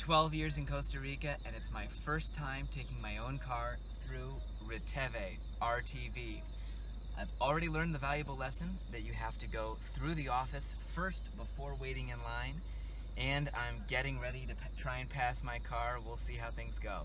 12 years in Costa Rica, and it's my first time taking my own car through RITEVE, RTV. I've already learned the valuable lesson that you have to go through the office first before waiting in line, and I'm getting ready to try and pass my car. We'll see how things go.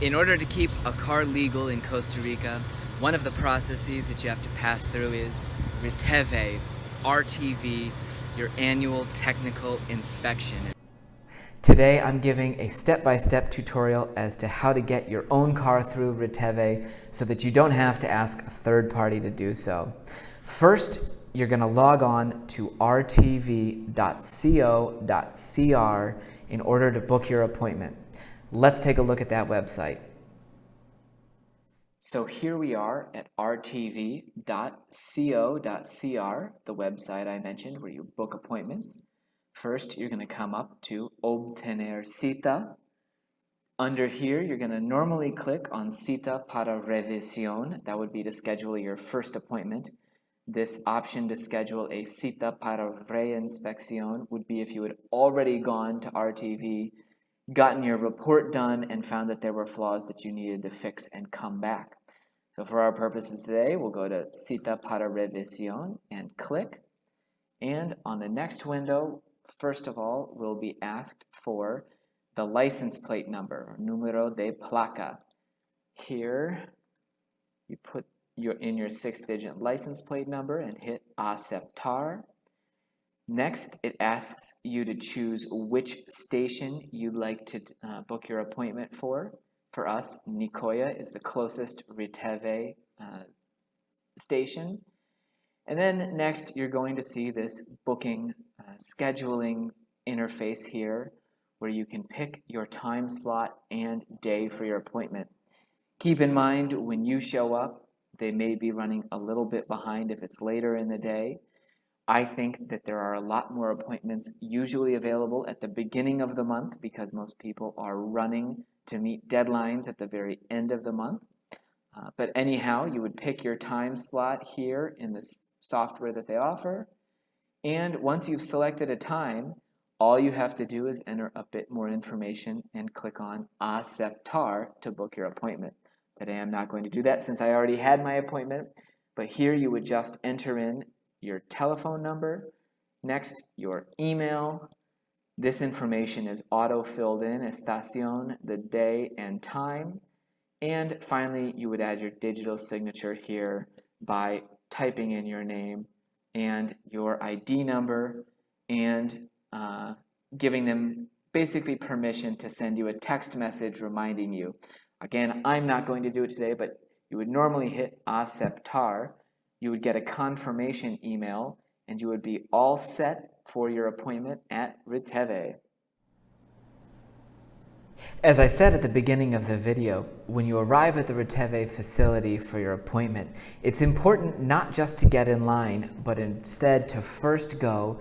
In order to keep a car legal in Costa Rica, one of the processes that you have to pass through is RITEVE, RTV, your annual technical inspection. Today I'm giving a step-by-step tutorial as to how to get your own car through RITEVE so that you don't have to ask a third party to do so. First, you're going to log on to rtv.co.cr in order to book your appointment. Let's take a look at that website. So here we are at rtv.co.cr, the website I mentioned where you book appointments. First, you're going to come up to Obtener Cita. Under here, you're going to normally click on Cita para Revisión. That would be to schedule your first appointment. This option to schedule a Cita para Reinspección would be if you had already gone to RTV, gotten your report done, and found that there were flaws that you needed to fix and come back. So for our purposes today, we'll go to Cita para Revisión and click. And on the next window, first of all, we'll be asked for the license plate number, número de placa. Here, you put your 6-digit license plate number and hit aceptar. Next, it asks you to choose which station you'd like to book your appointment for. For us, Nicoya is the closest RITEVE station. And then next, you're going to see this booking scheduling interface here where you can pick your time slot and day for your appointment. Keep in mind, when you show up, they may be running a little bit behind if it's later in the day. I think that there are a lot more appointments usually available at the beginning of the month because most people are running to meet deadlines at the very end of the month. But anyhow, you would pick your time slot here in this software that they offer. And once you've selected a time, all you have to do is enter a bit more information and click on Aceptar to book your appointment. Today I'm not going to do that since I already had my appointment, but here you would just enter in your telephone number, next your email. This information is auto-filled in, estación, the day and time, and finally you would add your digital signature here by typing in your name and your ID number and giving them basically permission to send you a text message reminding you. Again, I'm not going to do it today, but you would normally hit aceptar. You would get a confirmation email, and you would be all set for your appointment at RITEVE. As I said at the beginning of the video, when you arrive at the RITEVE facility for your appointment, it's important not just to get in line, but instead to first go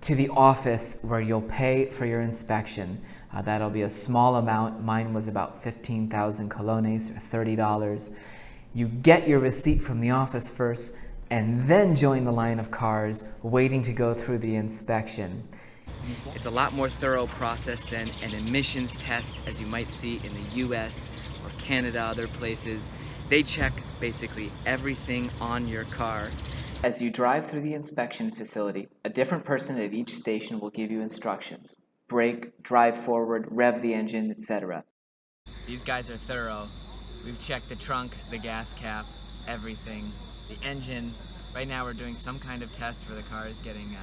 to the office where you'll pay for your inspection. That'll be a small amount. Mine was about 15,000 colones, or $30. You get your receipt from the office first, and then join the line of cars waiting to go through the inspection. It's a lot more thorough process than an emissions test as you might see in the US or Canada, other places. They check basically everything on your car. As you drive through the inspection facility, a different person at each station will give you instructions. Brake, drive forward, rev the engine, etc. These guys are thorough. We've checked the trunk, the gas cap, everything. The engine. Right now we're doing some kind of test where the car is getting,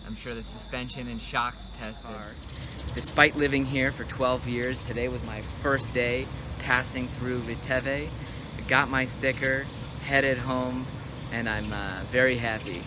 I'm sure, the suspension and shocks tested. Despite living here for 12 years, today was my first day passing through RITEVE. I got my sticker, headed home, and I'm very happy.